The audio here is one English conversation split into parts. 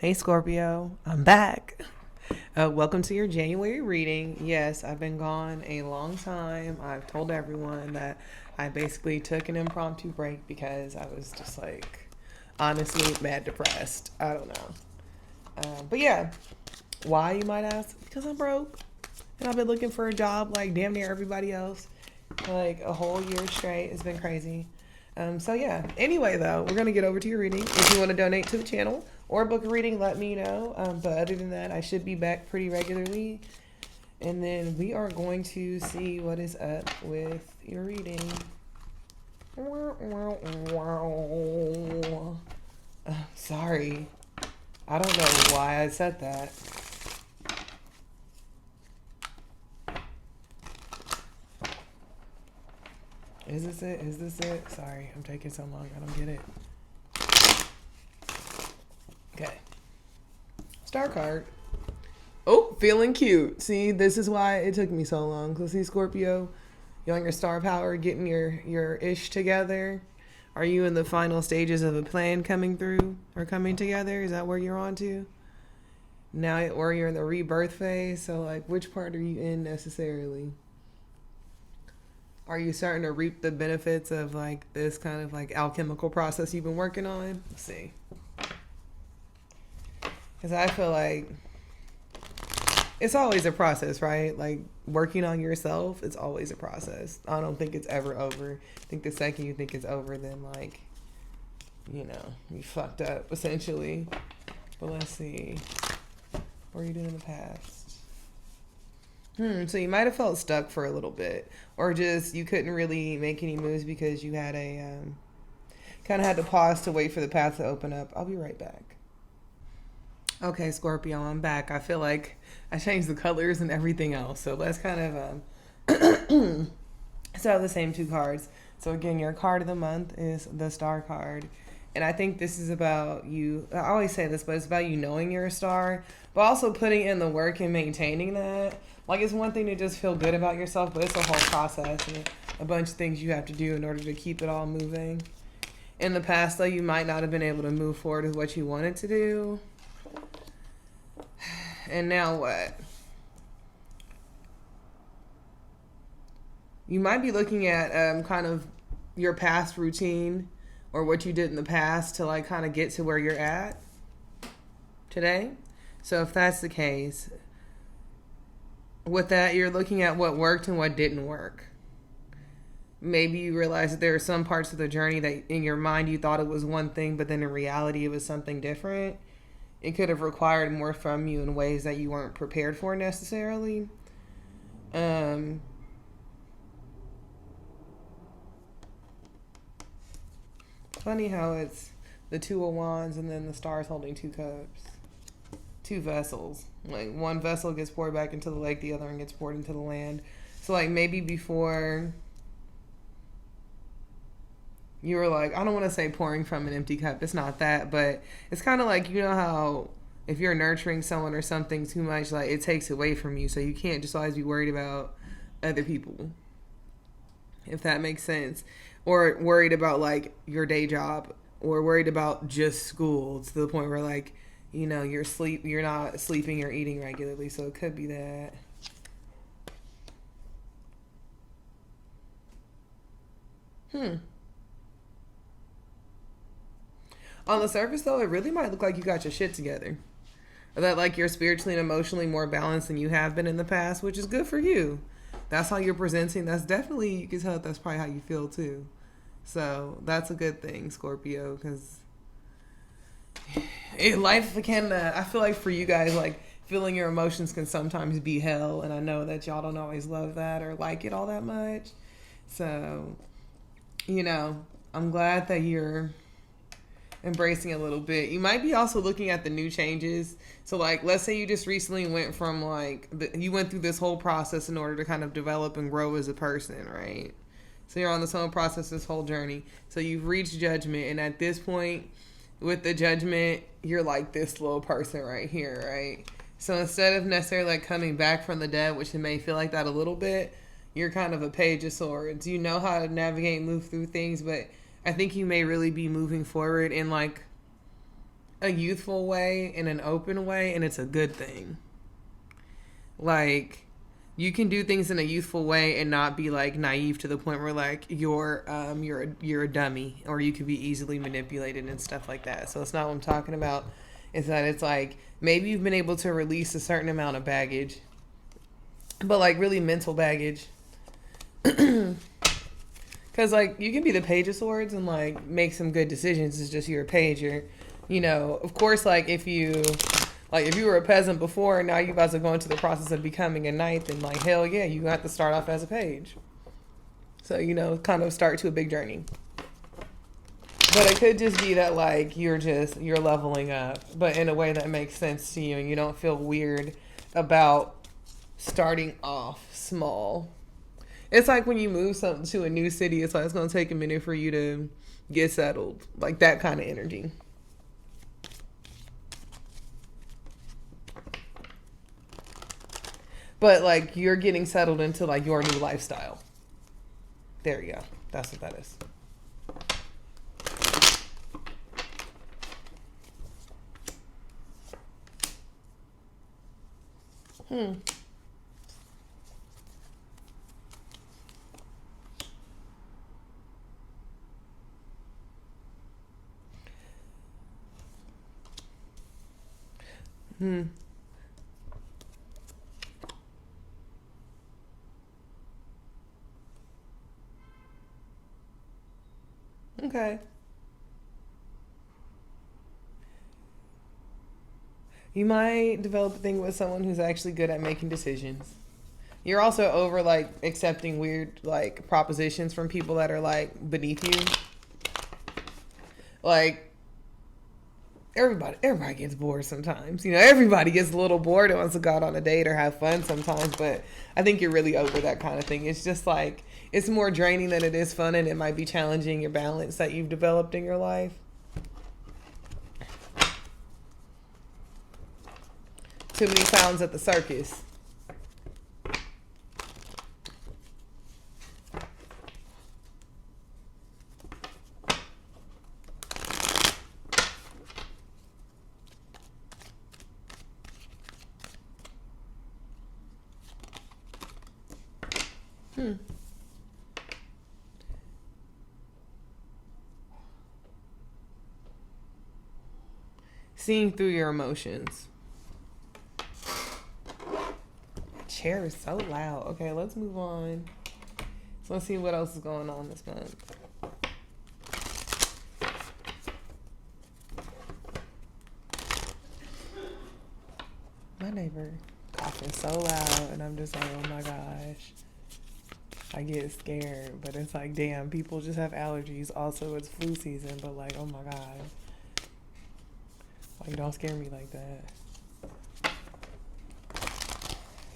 Hey Scorpio, I'm back. Welcome to your January reading. Yes, I've been gone a long time. I've told everyone that I basically took an impromptu break because I was just like, honestly, mad depressed. I don't know. But yeah, why you might ask? Because I'm broke. And I've been looking for a job like damn near everybody else. Like a whole year straight. It's been crazy. So yeah. Anyway, though, we're gonna get over to your reading. If you want to donate to the channel or book a reading, let me know. But other than that, I should be back pretty regularly. And then we are going to see what is up with your reading. Sorry. I don't know why I said that. Is this it? Is this it? Sorry, I'm taking so long. I don't get it. Okay. Star card. Oh, feeling cute. See, this is why it took me so long. So see, Scorpio, you're on your star power, getting your ish together. Are you in the final stages of a plan coming through or coming together? Is that where you're on to? Now, or you're in the rebirth phase. So like, which part are you in necessarily? Are you starting to reap the benefits of like this kind of like alchemical process you've been working on? Let's see. Because I feel like it's always a process, right? Like working on yourself, it's always a process. I don't think it's ever over. I think the second you think it's over, then like, you fucked up essentially. But let's see. What were you doing in the past? So you might have felt stuck for a little bit, or just you couldn't really make any moves because you had a kind of had to pause to wait for the path to open up. I'll be right back. Okay, Scorpio, I'm back. I feel like I changed the colors and everything else, so let's kind of so the same two cards. So again, your card of the month is the Star card. And I think this is about you. I always say this, but it's about you knowing you're a star, but also putting in the work and maintaining that. Like, it's one thing to just feel good about yourself, but it's a whole process and a bunch of things you have to do in order to keep it all moving. In the past, though, you might not have been able to move forward with what you wanted to do. And now what? You might be looking at kind of your past routine or what you did in the past to like kind of get to where you're at today. So if that's the case, with that, you're looking at what worked and what didn't work. Maybe you realize that there are some parts of the journey that in your mind you thought it was one thing, but then in reality it was something different. It could have required more from you in ways that you weren't prepared for necessarily. Funny how it's the Two of Wands and then the stars holding two cups. Two vessels. Like one vessel gets poured back into the lake, the other one gets poured into the land. So like maybe before you were like, I don't want to say pouring from an empty cup. It's not that, but it's kind of like, you know how if you're nurturing someone or something too much, like it takes away from you. So you can't just always be worried about other people, if that makes sense. Or worried about like your day job or worried about just school to the point where like, you're not sleeping or eating regularly. So it could be that. On the surface, though, it really might look like you got your shit together. Or that, like, you're spiritually and emotionally more balanced than you have been in the past, which is good for you. That's how you're presenting. That's definitely, you can tell that's probably how you feel, too. So, that's a good thing, Scorpio, because life can, I feel like for you guys, like, feeling your emotions can sometimes be hell, and I know that y'all don't always love that or like it all that much. So, I'm glad that you're embracing a little bit. You might be also looking at the new changes. So like, let's say you just recently went from like, you went through this whole process in order to kind of develop and grow as a person, right? So you're on this whole process, this whole journey. So you've reached judgment. And at this point with the judgment, you're like this little person right here, right? So instead of necessarily like coming back from the dead, which it may feel like that a little bit, you're kind of a page of swords. You know how to navigate and move through things, but I think you may really be moving forward in like a youthful way, in an open way, and it's a good thing. Like, you can do things in a youthful way and not be like naive to the point where like you're a dummy, or you can be easily manipulated and stuff like that. So it's not what I'm talking about. It's that it's like maybe you've been able to release a certain amount of baggage, but like really mental baggage. Because like you can be the Page of Swords and like make some good decisions. It's just you're a page. You know, of course, like if you were a peasant before and now you about to go into the process of becoming a knight, then like hell yeah, you have to start off as a page. So, you know, kind of start to a big journey. But it could just be that like you're leveling up, but in a way that makes sense to you and you don't feel weird about starting off small. It's like when you move something to a new city, it's like it's going to take a minute for you to get settled. Like that kind of energy. But like you're getting settled into like your new lifestyle. There you go. That's what that is. Okay. You might develop a thing with someone who's actually good at making decisions. You're also over like accepting weird like propositions from people that are like beneath you. Like everybody gets bored sometimes. You know, everybody gets a little bored and wants to go out on a date or have fun sometimes, but I think you're really over that kind of thing. It's just like it's more draining than it is fun, and it might be challenging your balance that you've developed in your life. Too many clowns at the circus. Seeing through your emotions. Chair is so loud. Okay, let's move on. So let's see what else is going on this month. My neighbor coughing so loud, and I'm just like, oh my gosh. I get scared, but it's like, damn, people just have allergies. Also, it's flu season, but like, oh my god. Like, don't scare me like that.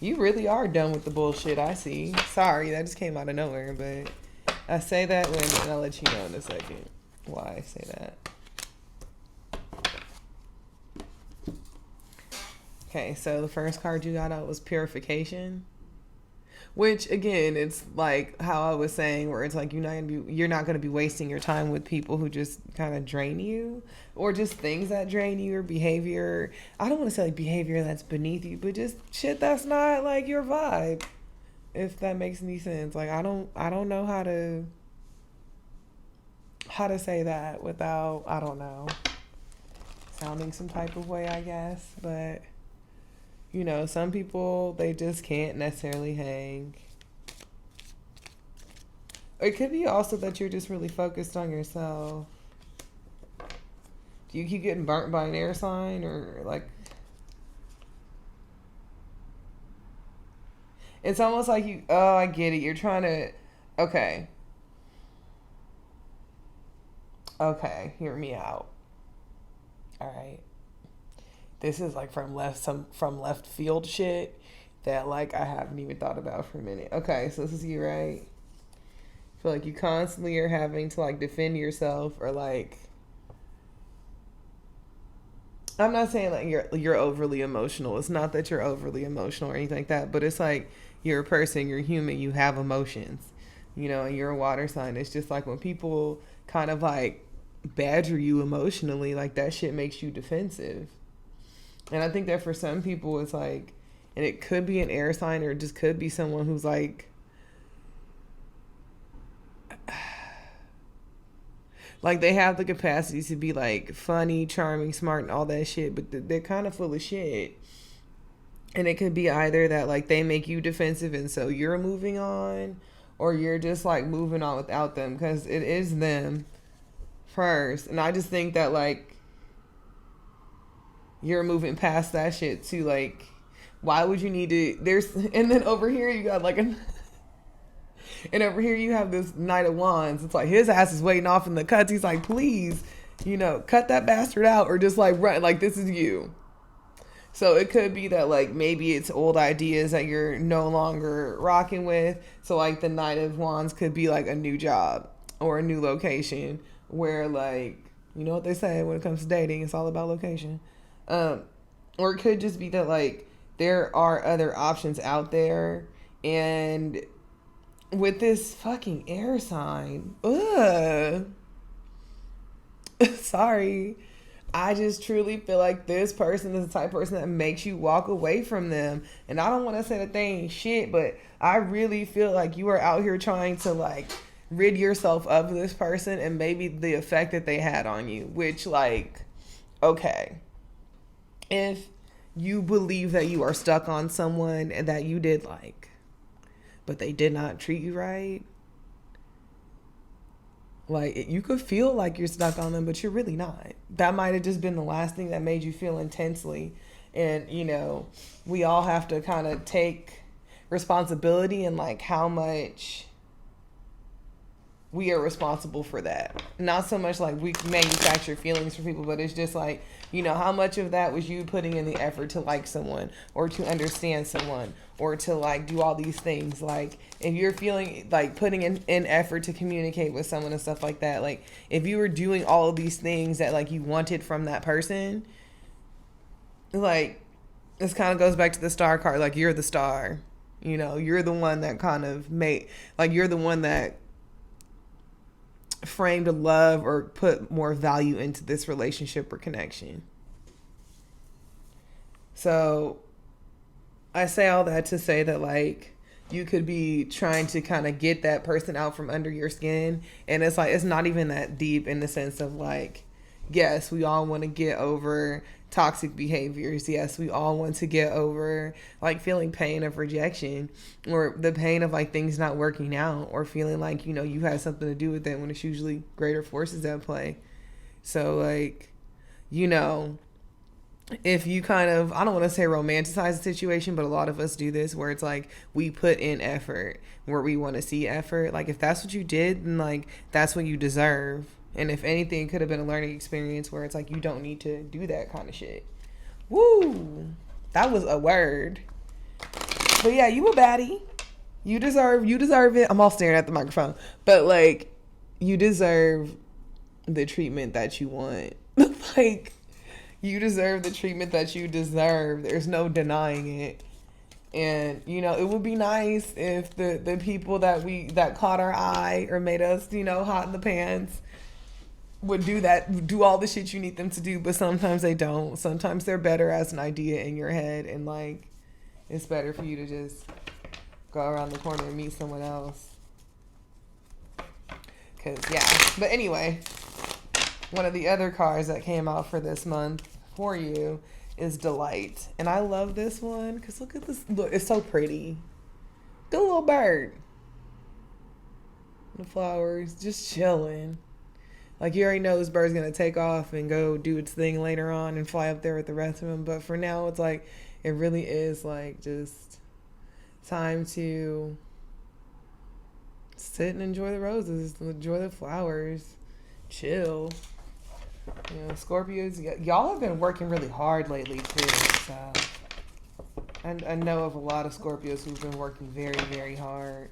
You really are done with the bullshit, I see. Sorry, that just came out of nowhere, but I say that and I'll let you know in a second why I say that. Okay, so the first card you got out was Purification. Which again, it's like how I was saying, where it's like you're not gonna be wasting your time with people who just kind of drain you, or just things that drain you, or behavior. I don't want to say like behavior that's beneath you, but just shit that's not like your vibe. If that makes any sense. Like I don't know how to say that without, I don't know, sounding some type of way, I guess, but. You know, some people, they just can't necessarily hang. It could be also that you're just really focused on yourself. Do you keep getting burnt by an air sign or like... It's almost like you... Oh, I get it. You're trying to... Okay. Okay, hear me out. All right. This is like from left field shit that like I haven't even thought about for a minute. Okay, so this is you, right? I feel like you constantly are having to like defend yourself, or like, I'm not saying like you're overly emotional. It's not that you're overly emotional or anything like that, but it's like you're a person, you're human, you have emotions, you know, and you're a water sign. It's just like when people kind of like badger you emotionally. Like, that shit makes you defensive. And I think that for some people, it's like, and it could be an air sign, or it just could be someone who's like they have the capacity to be like funny, charming, smart, and all that shit, but they're kind of full of shit. And it could be either that like they make you defensive and so you're moving on, or you're just like moving on without them, because it is them first. And I just think that like you're moving past that shit to like, why would you need to, and then over here you got like and over here you have this Knight of Wands. It's like his ass is waiting off in the cuts. He's like, please, cut that bastard out, or just like run. Like, this is you. So it could be that like maybe it's old ideas that you're no longer rocking with. So like the Knight of Wands could be like a new job or a new location where like, you know what they say when it comes to dating, it's all about location. Or it could just be that like there are other options out there. And with this fucking air sign, sorry, I just truly feel like this person is the type of person that makes you walk away from them. And I don't want to say that they ain't shit, but I really feel like you are out here trying to like rid yourself of this person and maybe the effect that they had on you. Which, like, okay, if you believe that you are stuck on someone and that you did like, but they did not treat you right, like, you could feel like you're stuck on them, but you're really not. That might have just been the last thing that made you feel intensely. And, we all have to kind of take responsibility and like how much we are responsible for that. Not so much like we manufacture feelings for people, but it's just like, how much of that was you putting in the effort to like someone, or to understand someone, or to like do all these things. Like, if you're feeling like putting in effort to communicate with someone and stuff like that, like if you were doing all of these things that like you wanted from that person, like this kind of goes back to the star card. Like, you're the star, you're the one that kind of you're the one that framed love or put more value into this relationship or connection. So I say all that to say that like you could be trying to kind of get that person out from under your skin, and it's like it's not even that deep, in the sense of like, yes, we all want to get over toxic behaviors. Yes, we all want to get over like feeling pain of rejection, or the pain of like things not working out, or feeling like, you had something to do with it when it's usually greater forces at play. So like, if you kind of, I don't want to say romanticize the situation, but a lot of us do this, where it's like we put in effort where we want to see effort. Like, if that's what you did, then like that's what you deserve. And if anything, it could have been a learning experience where it's like you don't need to do that kind of shit. Woo! That was a word. But yeah, you a baddie. You deserve it. I'm all staring at the microphone. But like, you deserve the treatment that you want. Like, you deserve the treatment that you deserve. There's no denying it. And, it would be nice if the people that caught our eye or made us, hot in the pants would do all the shit you need them to do, but sometimes they don't. Sometimes they're better as an idea in your head, and like it's better for you to just go around the corner and meet someone else. Cause yeah. But anyway, one of the other cards that came out for this month for you is Delight. And I love this one because look at this. Look, it's so pretty. The little bird. The flowers just chilling. Like, you already know this bird's going to take off and go do its thing later on and fly up there with the rest of them. But for now, it's like, it really is like just time to sit and enjoy the roses, enjoy the flowers, chill. Scorpios, y'all have been working really hard lately too. So I know of a lot of Scorpios who've been working very, very hard.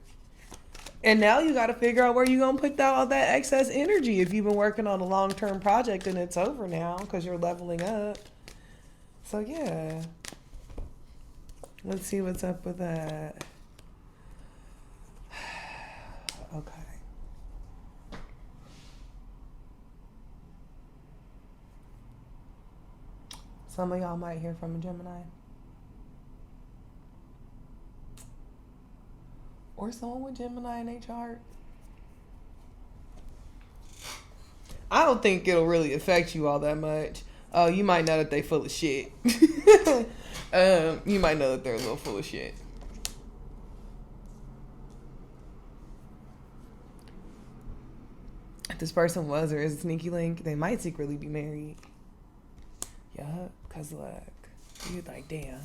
And now you got to figure out where you're going to put all that excess energy if you've been working on a long-term project and it's over now because you're leveling up. So, yeah. Let's see what's up with that. Okay. Some of y'all might hear from a Gemini. Or someone with Gemini in their chart. I don't think it'll really affect you all that much. Oh, you might know that they full of shit. You might know that they're a little full of shit. If this person was or is a sneaky link, they might secretly be married. Yup, cause look, you like, damn.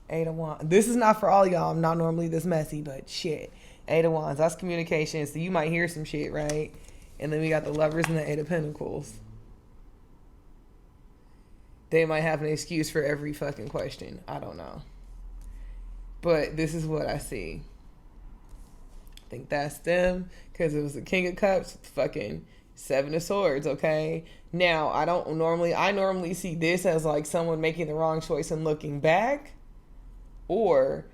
8 of Wands. This is not for all y'all. I'm not normally this messy, but shit. 8 of Wands. That's communication. So you might hear some shit, right? And then we got the Lovers and the 8 of Pentacles. They might have an excuse for every fucking question. I don't know. But this is what I see. I think that's them. Because it was the King of Cups, fucking 7 of Swords, okay? Now, I normally see this as like someone making the wrong choice and looking back. Or,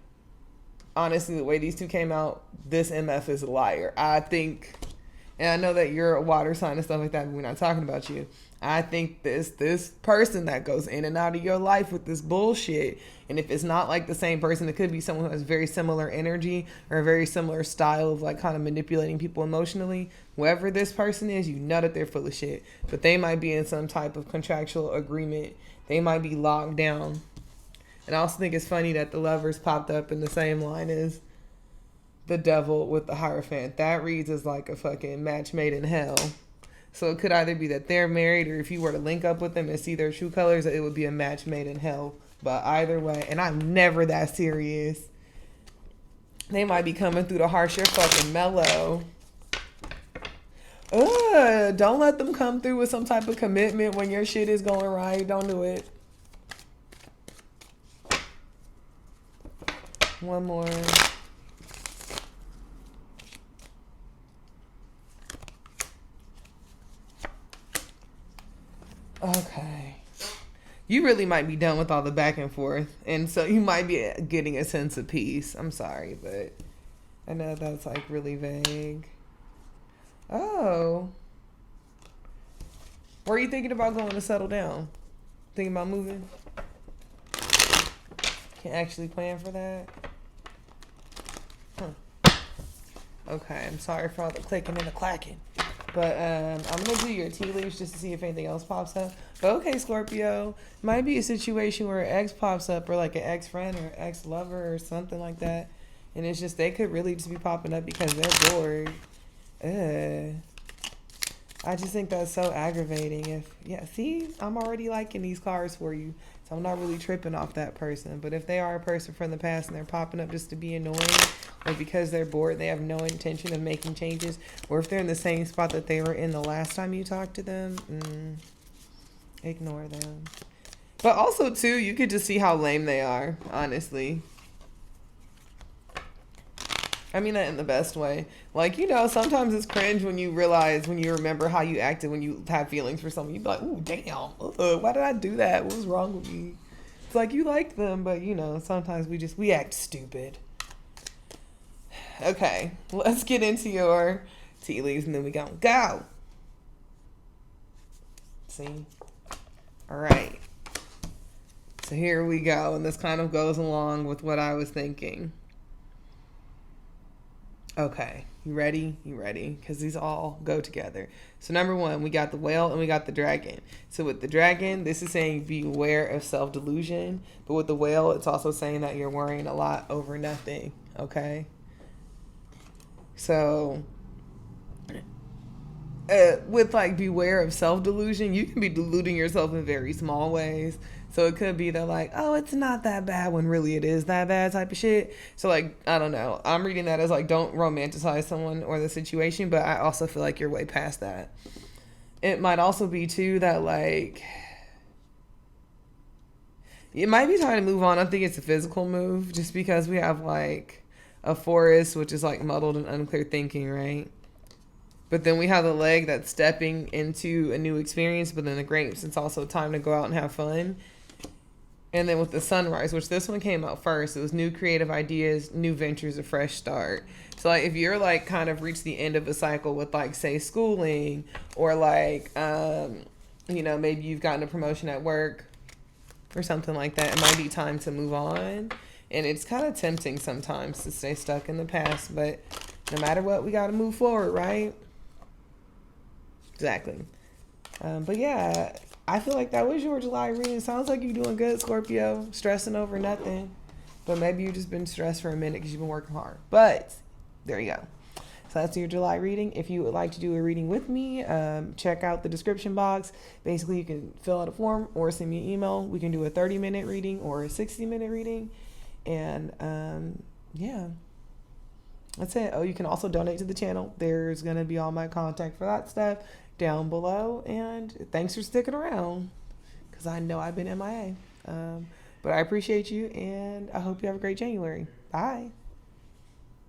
honestly, the way these two came out, this MF is a liar. I think, and I know that you're a water sign and stuff like that, but we're not talking about you. I think this person that goes in and out of your life with this bullshit, and if it's not like the same person, it could be someone who has very similar energy or a very similar style of like kind of manipulating people emotionally. Whoever this person is, you know that they're full of shit. But they might be in some type of contractual agreement. They might be locked down. And I also think it's funny that the Lovers popped up in the same line as the Devil with the Hierophant. That reads as like a fucking match made in hell. So it could either be that they're married, or if you were to link up with them and see their true colors, it would be a match made in hell. But either way, and I'm never that serious. They might be coming through the harsh. You're fucking mellow. Don't let them come through with some type of commitment when your shit is going right. Don't do it. One more. Okay. You really might be done with all the back and forth. And so you might be getting a sense of peace. I'm sorry, but I know that's like really vague. Oh. Were you thinking about going to settle down? Thinking about moving? Can actually plan for that? Okay, I'm sorry for all the clicking and the clacking. But I'm going to do your tea leaves just to see if anything else pops up. But okay, Scorpio, might be a situation where an ex pops up, or like an ex-friend or ex-lover or something like that. And it's just, they could really just be popping up because they're bored. I just think that's so aggravating. See, I'm already liking these cards for you. So I'm not really tripping off that person. But if they are a person from the past and they're popping up just to be annoying, or because they're bored, they have no intention of making changes, or if they're in the same spot that they were in the last time you talked to them, ignore them. But also, too, you could just see how lame they are, honestly. I mean that in the best way. Like, you know, sometimes it's cringe when you remember how you acted when you have feelings for someone. You'd be like, ooh, damn, why did I do that? What was wrong with me? It's like, you liked them, but, you know, sometimes we act stupid. Okay, let's get into your tea leaves and then we gonna go. See? All right. So here we go. And this kind of goes along with what I was thinking. Okay, you ready? You ready? Because these all go together. So number one, we got the whale and we got the dragon. So with the dragon, this is saying beware of self-delusion. But with the whale, it's also saying that you're worrying a lot over nothing. Okay? So with like beware of self-delusion, you can be deluding yourself in very small ways. So it could be that like, oh, it's not that bad when really it is that bad type of shit. So like, I don't know. I'm reading that as like, don't romanticize someone or the situation, but I also feel like you're way past that. It might also be too that like, it might be time to move on. I think it's a physical move just because we have like a forest, which is like muddled and unclear thinking, right? But then we have the leg that's stepping into a new experience, but then the grapes, it's also time to go out and have fun. And then with the sunrise, which this one came out first, it was new creative ideas, new ventures, a fresh start. So like if you're like kind of reached the end of a cycle with like say schooling, or like you know, maybe you've gotten a promotion at work, or something like that. It might be time to move on. And it's kind of tempting sometimes to stay stuck in the past, but no matter what, we got to move forward, right? Exactly. But yeah, I feel like that was your July reading. Sounds like you're doing good, Scorpio. Stressing over nothing. But maybe you've just been stressed for a minute because you've been working hard. But there you go. So that's your July reading. If you would like to do a reading with me, check out the description box. Basically, you can fill out a form or send me an email. We can do a 30-minute reading or a 60-minute reading. And yeah, that's it. Oh, you can also donate to the channel. There's going to be all my contact for that stuff down below. And thanks for sticking around because I know I've been MIA. But I appreciate you, and I hope you have a great January. Bye.